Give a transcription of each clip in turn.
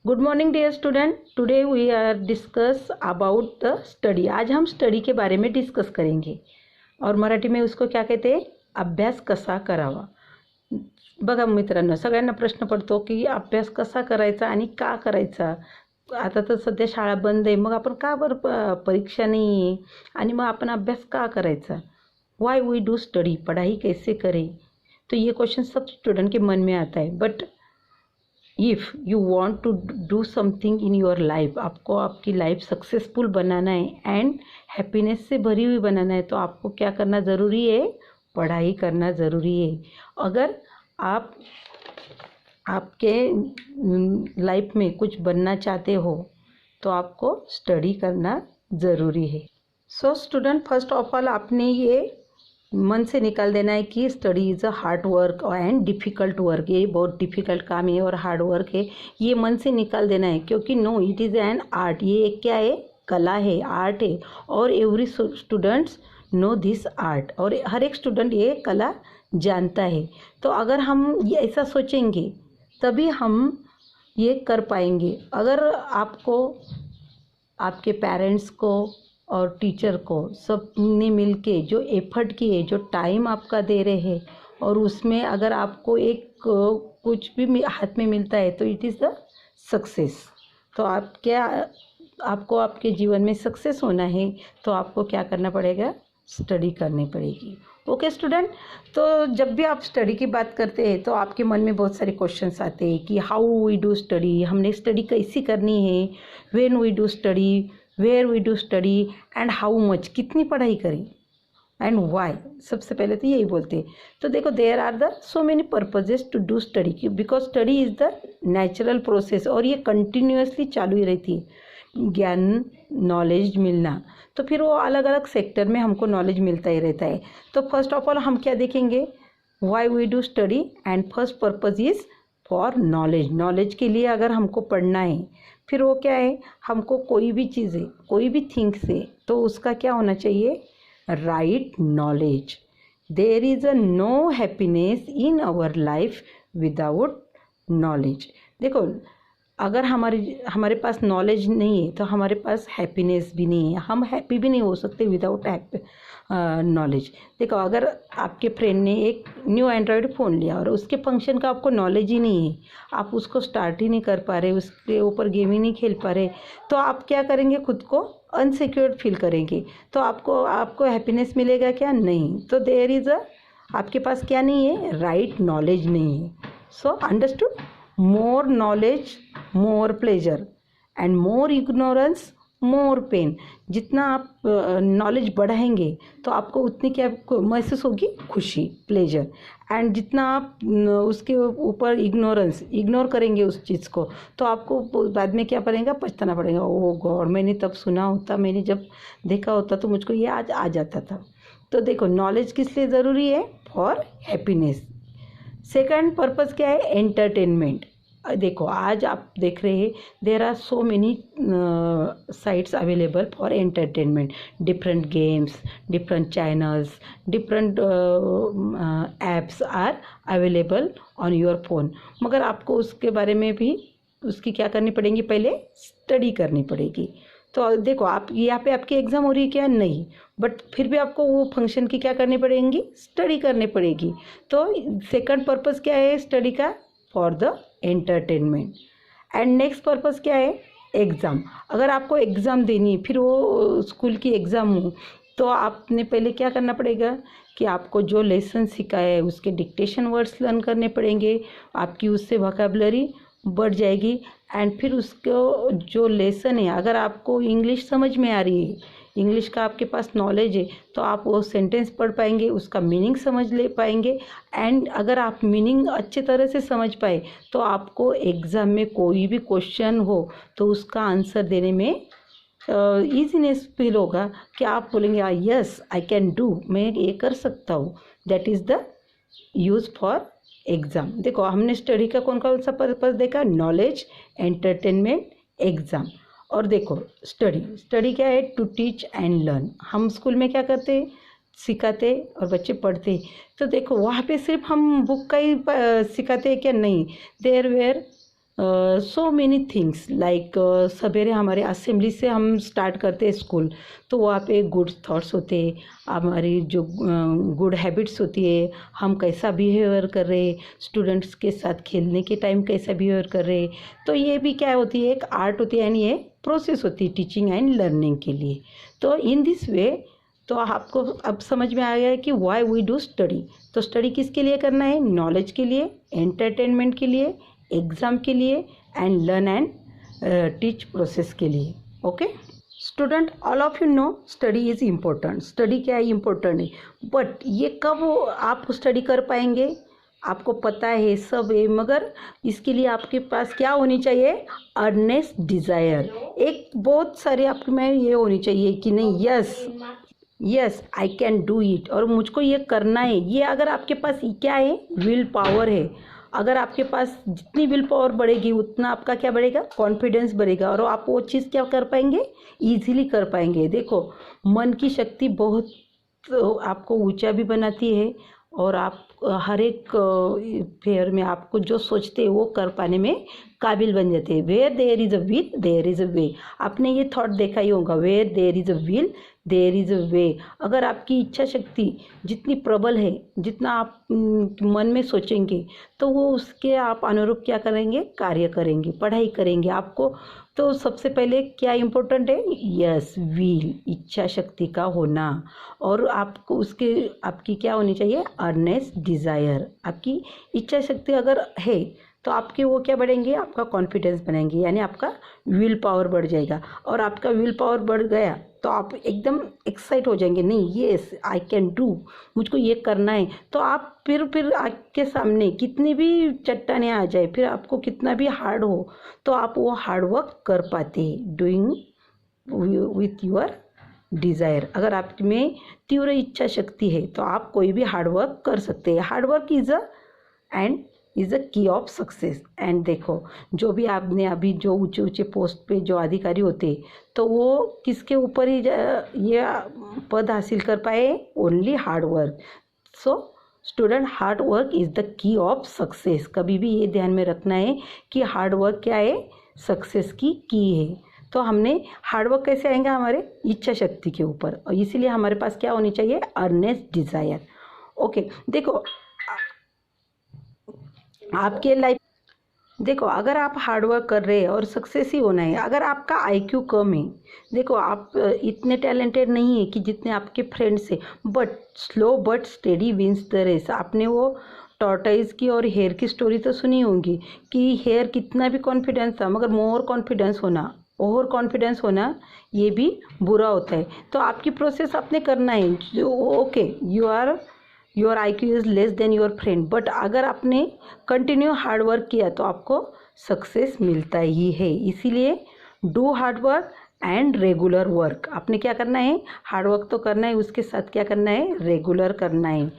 Good morning dear student. Today we are discuss about the study. आज हम study के बारे में डिस्कस करेंगे और मराठी में उसको क्या कहते हैं, अभ्यास कसा करावा। बघा मित्रांनो, सगळ्यांना प्रश्न पडतो की अभ्यास कसा करायचा आणि का करायचा। आता तर सध्या शाळा बंद आहे, मग आपण का बरं परीक्षा नाही आहे आणि मग आपण अभ्यास का करायचा। वाई वी डू स्टडी, पढ़ाई कैसे करें। तो ये क्वेश्चन सब स्टूडेंट के मन में आता है। But if you want to do something in your life, आपको आपकी लाइफ सक्सेसफुल बनाना है एंड हैप्पीनेस से भरी हुई बनाना है, तो आपको क्या करना ज़रूरी है, पढ़ाई करना ज़रूरी है। अगर आप आपके लाइफ में कुछ बनना चाहते हो तो आपको स्टडी करना ज़रूरी है। So student, first of all आपने ये मन से निकाल देना है कि study is a hard work and difficult work. ये बहुत डिफ़िकल्ट काम है और हार्ड वर्क है, ये मन से निकाल देना है। क्योंकि no, it is an art. ये एक क्या है, कला है, आर्ट है। और every students know this art, और हर एक स्टूडेंट ये कला जानता है। तो अगर हम ये ऐसा सोचेंगे तभी हम ये कर पाएंगे। अगर आपको आपके पेरेंट्स को और टीचर को सब ने मिल के जो एफर्ट किए, जो टाइम आपका दे रहे हैं, और उसमें अगर आपको एक कुछ भी हाथ में मिलता है तो इट इज़ द सक्सेस। तो आप क्या, आपको आपके जीवन में सक्सेस होना है तो आपको क्या करना पड़ेगा, स्टडी करनी पड़ेगी। ओके स्टूडेंट, तो जब भी आप स्टडी की बात करते हैं तो आपके मन में बहुत सारे क्वेश्चंस आते हैं कि हाउ वी डू स्टडी, हमने स्टडी कैसी करनी है, when we do study, where we do study and how much, कितनी पढ़ाई करें एंड वाई। सबसे पहले तो यही बोलते हैं। तो देखो, there are the so many purposes to do study, because study is the natural process, और ये कंटिन्यूसली चालू ही रहती है। ज्ञान, नॉलेज मिलना, तो फिर वो अलग अलग सेक्टर में हमको नॉलेज मिलता ही रहता है। तो फर्स्ट ऑफ ऑल हम क्या देखेंगे, why we do study, and first purpose is for knowledge. Knowledge के लिए अगर हमको पढ़ना है, फिर वो क्या है, हमको कोई भी चीज़ें, कोई भी थिंग्स है तो उसका क्या होना चाहिए, right knowledge. There is a no happiness in our life without knowledge. देखो, अगर हमारे पास नॉलेज नहीं है तो हमारे पास हैप्पीनेस भी नहीं है। हम हैप्पी भी नहीं हो सकते विदाउट नॉलेज। देखो, अगर आपके फ्रेंड ने एक न्यू एंड्रॉयड फ़ोन लिया और उसके फंक्शन का आपको नॉलेज ही नहीं है, आप उसको स्टार्ट ही नहीं कर पा रहे, उसके ऊपर गेम ही नहीं खेल पा रहे, तो आप क्या करेंगे, खुद को अनसिक्योर्ड फील करेंगे। तो आपको हैप्पीनेस मिलेगा क्या, नहीं। तो देयर इज़ अ, आपके पास क्या नहीं है, राइट नॉलेज नहीं है। So understood, more knowledge more pleasure and more ignorance more pen. जितना आप नॉलेज बढ़ाएंगे तो आपको उतनी क्या महसूस होगी, खुशी, प्लेजर। एंड जितना आप उसके ऊपर इग्नोर करेंगे उस चीज़ को, तो आपको बाद में क्या पड़ेगा, पछताना पड़ेगा। ओह गॉड, मैंने तब सुना होता, मैंने जब देखा होता तो मुझको ये आज आ जाता था। तो देखो, नॉलेज किस लिए ज़रूरी है, फॉर हैप्पीनेस। सेकंड पर्पज़ क्या है, एंटरटेनमेंट। देखो, आज आप देख रहे हैं there are so many sites available for entertainment, different games, different channels, different apps are available on your phone. मगर आपको उसके बारे में भी उसकी क्या करनी पड़ेगी, पहले स्टडी करनी पड़ेगी। तो देखो, आप यहाँ पे आपकी एग्ज़ाम हो रही है क्या, नहीं, बट फिर भी आपको वो फंक्शन की क्या करनी पड़ेगी, स्टडी करनी पड़ेगी। तो सेकंड पर्पज़ क्या है स्टडी का, for the entertainment. And next purpose क्या है, एग्ज़ाम। अगर आपको एग्ज़ाम देनी है, फिर वो स्कूल की एग्ज़ाम हो, तो आपने पहले क्या करना पड़ेगा कि आपको जो लेसन सिखाया है उसके डिक्टेशन वर्ड्स लर्न करने पड़ेंगे, आपकी उससे वोकैबुलरी बढ़ जाएगी। एंड फिर उसको जो लेसन है, अगर आपको इंग्लिश समझ में आ रही है, इंग्लिश का आपके पास नॉलेज है, तो आप वो सेंटेंस पढ़ पाएंगे, उसका मीनिंग समझ ले पाएंगे। एंड अगर आप मीनिंग अच्छे तरह से समझ पाए तो आपको एग्ज़ाम में कोई भी क्वेश्चन हो तो उसका आंसर देने में ईजीनेस फील होगा कि आप बोलेंगे यस आई कैन डू, मैं ये कर सकता हूँ। That is the use for exam. देखो, हमने स्टडी का कौन सा पर्पज़ देखा, नॉलेज, एंटरटेनमेंट, एग्ज़ाम। और देखो, स्टडी क्या है, टू टीच एंड लर्न। हम स्कूल में क्या करते, सिखाते और बच्चे पढ़ते। तो देखो, वहाँ पे सिर्फ हम बुक का ही सिखाते हैं क्या, नहीं, there were so many things like सवेरे हमारे असेंबली से हम स्टार्ट करते हैं स्कूल, तो वहाँ पे गुड थॉट्स होते हैं, हमारी जो गुड हैबिट्स होती है, हम कैसा बिहेवियर कर रहे हैं, स्टूडेंट्स के साथ खेलने के टाइम कैसा बिहेवियर कर रहे हैं, तो ये भी क्या होती है, एक आर्ट होती है एंड ये प्रोसेस होती है टीचिंग एंड लर्निंग के लिए। तो इन दिस वे तो आपको अब समझ में आ गया है कि वाई वी डू स्टडी। तो स्टडी किसके लिए करना है, नॉलेज के लिए, एंटरटेनमेंट के लिए, एग्ज़ाम के लिए and learn and teach process के लिए। Okay student, all of you know study is important. Study क्या है, इम्पोर्टेंट है, बट ये कब आप स्टडी कर पाएंगे, आपको पता है सब है, मगर इसके लिए आपके पास क्या होनी चाहिए, अर्नेस्ट डिज़ायर। एक बहुत सारे आप में ये होनी चाहिए कि नहीं, yes I can do it, और मुझको ये करना है। ये अगर आपके पास क्या है, विल पावर है। अगर आपके पास जितनी विल पावर बढ़ेगी उतना आपका क्या बढ़ेगा, कॉन्फिडेंस बढ़ेगा, और आप वो चीज़ क्या कर पाएंगे, ईजिली कर पाएंगे। देखो मन की शक्ति बहुत आपको ऊंचा भी बनाती है, और आप हर एक फेयर में आपको जो सोचते हैं वो कर पाने में काबिल बन जाते हैं। Where there is a will there is a way. आपने ये थॉट देखा ही होगा, where there is a will there is a way. अगर आपकी इच्छा शक्ति जितनी प्रबल है, जितना आप मन में सोचेंगे, तो वो उसके आप अनुरूप क्या करेंगे, कार्य करेंगे, पढ़ाई करेंगे। आपको तो सबसे पहले क्या इम्पोर्टेंट है, यस विल, इच्छा शक्ति का होना, और आपको उसके आपकी क्या होनी चाहिए, अर्नेस्ट डिज़ायर। आपकी इच्छा शक्ति अगर है तो आपके वो क्या बढ़ेंगे, आपका कॉन्फिडेंस बढ़ेंगे, यानी आपका विल पावर बढ़ जाएगा। और आपका विल पावर बढ़ गया तो आप एकदम एक्साइट हो जाएंगे, नहीं येस आई कैन डू, मुझको ये करना है। तो आप फिर आपके सामने कितनी भी चट्टानें आ जाए, फिर आपको कितना भी हार्ड हो, तो आप वो हार्ड वर्क कर पाते हैं, डूइंग विथ योर डिज़ायर। अगर आप में तीव्र इच्छा शक्ति है तो आप कोई भी हार्ड वर्क कर सकते हैं। हार्ड वर्क इज़ अ की ऑफ सक्सेस। एंड देखो जो भी आपने अभी जो ऊंचे ऊंचे पोस्ट पे जो अधिकारी होते, तो वो किसके ऊपर ही ये पद हासिल कर पाए, only hard work. So student, hard work is the key of success. कभी भी ये ध्यान में रखना है कि हार्ड वर्क क्या है, सक्सेस की है। तो हमने हार्डवर्क कैसे आएगा, हमारे इच्छा शक्ति के ऊपर, और इसीलिए हमारे पास क्या होनी चाहिए, अर्नेस्ट डिज़ायर। ओके देखो आपके लाइफ, देखो अगर आप हार्डवर्क कर रहे हैं और सक्सेस ही होना है, अगर आपका आईक्यू कम है, देखो आप इतने टैलेंटेड नहीं है कि जितने आपके फ्रेंड्स है, but slow but steady wins the race. आपने वो टॉर्टाइज की और हेयर की स्टोरी तो सुनी होगी कि हेयर कितना भी कॉन्फिडेंस था, मगर ओवर कॉन्फिडेंस होना ये भी बुरा होता है। तो आपकी प्रोसेस आपने करना है, जो okay your IQ is less than your friend, but अगर आपने कंटिन्यू हार्ड वर्क किया तो आपको सक्सेस मिलता ही है। इसीलिए do hard work and regular work. आपने क्या करना है, हार्ड वर्क तो करना है, उसके साथ क्या करना है, रेगुलर करना है।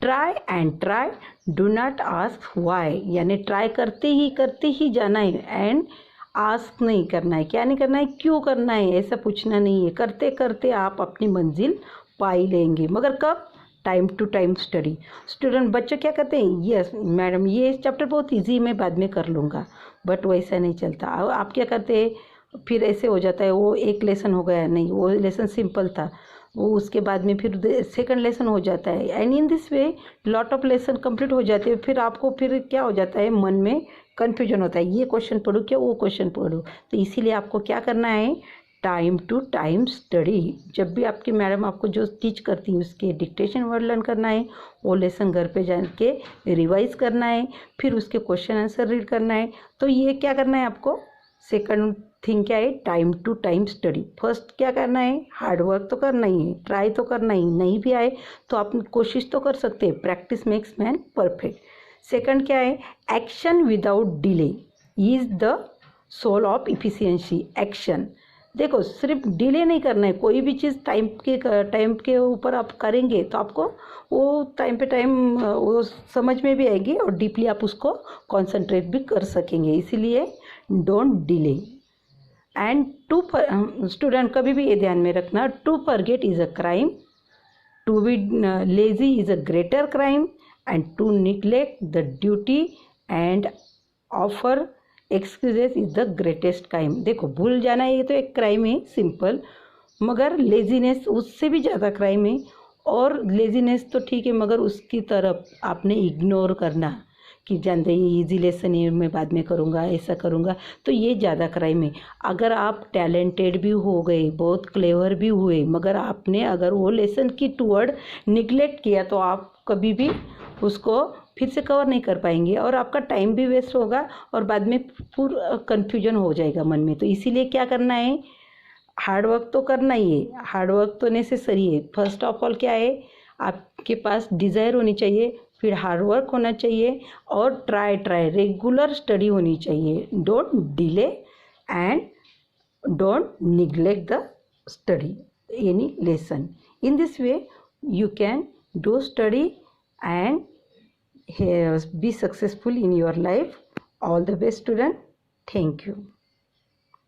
Try and try, do not ask why, यानी ट्राई करते ही जाना है, एंड आस्क नहीं करना है, क्या नहीं करना है, क्यों करना है, ऐसा पूछना नहीं है। करते करते आप अपनी मंजिल पा ही लेंगे, मगर कब, time to time study. Student बच्चे क्या कहते हैं, यस मैडम ये चैप्टर बहुत इजी, मैं बाद में कर लूँगा, बट वैसा नहीं चलता। आप क्या करते हैं, फिर ऐसे हो जाता है, वो एक लेसन हो गया, नहीं वो लेसन सिंपल था, वो उसके बाद में फिर सेकंड लेसन हो जाता है, and in this way lot of lesson complete हो जाते हैं। फिर आपको फिर क्या हो जाता है, मन में कन्फ्यूजन होता है, ये क्वेश्चन पढ़ूँ क्या वो क्वेश्चन पढ़ूँ। तो इसीलिए आपको क्या करना है, टाइम टू टाइम स्टडी। जब भी आपकी मैडम आपको जो टीच करती है उसके डिक्टेशन वर्ड लर्न करना है, वो लेसन घर पे जा के रिवाइज करना है, फिर उसके क्वेश्चन आंसर रीड करना है। तो ये क्या करना है आपको, सेकंड थिंग क्या है, time to time study. First क्या करना है, हार्ड वर्क तो करना ही है, ट्राई तो करना ही, नहीं भी आए तो आप कोशिश तो कर सकते हैं, practice makes man perfect. Second क्या है, action without delay is the soul of efficiency. Action, देखो सिर्फ डिले नहीं करना है, कोई भी चीज़ टाइम के ऊपर आप करेंगे तो आपको वो टाइम पे टाइम वो समझ में भी आएगी, और डीपली आप उसको कंसंट्रेट भी कर सकेंगे। इसीलिए डोंट डिले। एंड स्टूडेंट कभी भी ये ध्यान में रखना, to forget is a crime, to be lazy is a greater crime, and to neglect the duty and offer excuses is the greatest crime. देखो, भूल जाना ये तो एक क्राइम है सिंपल, मगर लेजीनेस उससे भी ज़्यादा क्राइम है। और लेजीनेस तो ठीक है, मगर उसकी तरफ आपने इग्नोर करना कि जानते ही ईजी लेसन है, मैं बाद में करूँगा, ऐसा करूँगा, तो ये ज़्यादा क्राइम है। अगर आप टैलेंटेड भी हो गए, बहुत क्लेवर भी हुए, मगर आपने अगर वो लेसन की टूवर्ड निगलेक्ट किया तो आप कभी भी उसको फिर से कवर नहीं कर पाएंगे और आपका टाइम भी वेस्ट होगा और बाद में पूरा कन्फ्यूजन हो जाएगा मन में। तो इसीलिए क्या करना है, हार्ड वर्क तो करना ही है, हार्ड वर्क तो नेसेसरी है। फर्स्ट ऑफ ऑल क्या है, आपके पास डिज़ायर होनी चाहिए, फिर हार्ड वर्क होना चाहिए और ट्राई रेगुलर स्टडी होनी चाहिए। Don't delay and don't neglect the study any lesson. In this way you can do study and be successful in your life. All the best, student. Thank you.